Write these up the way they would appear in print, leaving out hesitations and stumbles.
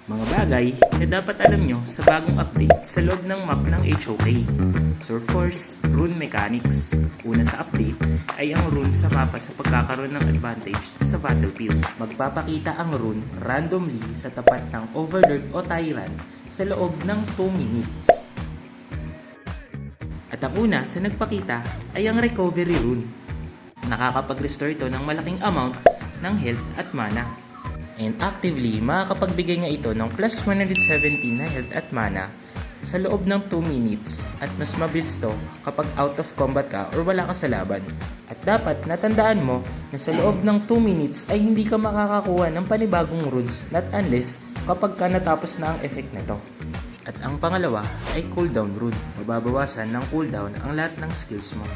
Mga bagay na dapat alam nyo sa bagong update sa loob ng map ng HOK. Surfers, rune mechanics. Una sa update ay ang rune sa mapa sa pagkakaroon ng advantage sa battlefield. Magpapakita ang rune randomly sa tapat ng overlord o tyrant sa loob ng 2 minutes. At ang una sa nagpakita ay ang recovery rune. Nakakapag-restore ito ng malaking amount ng health at mana. And actively, makakapagbigay nga ito ng plus 117 na health at mana sa loob ng 2 minutes at mas mabilis to kapag out of combat ka or wala ka sa laban. At dapat natandaan mo na sa loob ng 2 minutes ay hindi ka makakakuha ng panibagong runes not unless kapag ka natapos na ang effect nito. At ang pangalawa ay cooldown rune. Mababawasan ng cooldown ang lahat ng skills mo.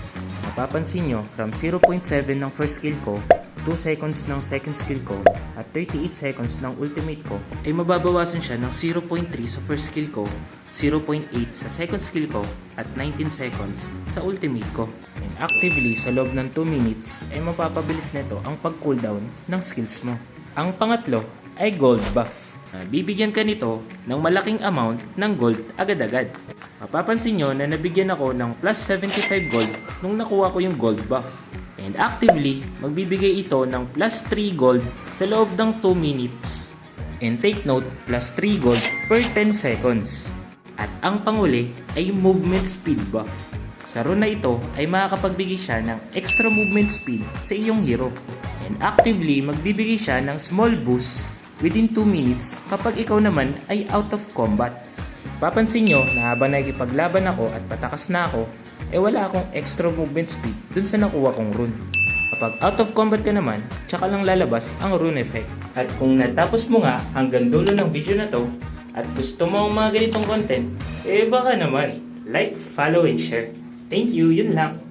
Mapapansin nyo, from 0.7 ng first skill ko, 2 seconds ng second skill ko, at 38 seconds ng ultimate ko, ay mababawasan siya ng 0.3 sa first skill ko, 0.8 sa second skill ko, at 19 seconds sa ultimate ko. And actively, sa loob ng 2 minutes, ay mapapabilis nito ang pag-cooldown ng skills mo. Ang pangatlo ay gold buff. Bibigyan ka nito ng malaking amount ng gold agad-agad. Mapapansin nyo na nabigyan ako ng plus 75 gold nung nakuha ko yung gold buff. And actively, magbibigay ito ng plus 3 gold sa loob ng 2 minutes. And take note, plus 3 gold per 10 seconds. At ang panguli ay movement speed buff. Sa rune na ito ay makakapagbigay siya ng extra movement speed sa iyong hero. And actively, magbibigay siya ng small boost within 2 minutes kapag ikaw naman ay out of combat. Papansin nyo na habang nakikipaglaban ako at patakas na ako, wala akong extra movement speed dun sa nakuha kong rune. Kapag out of combat ka naman, tsaka lang lalabas ang rune effect. At kung natapos mo nga hanggang dulo ng video na to, at gusto mo ang mga ganitong content, baka naman, like, follow, and share. Thank you, yun lang.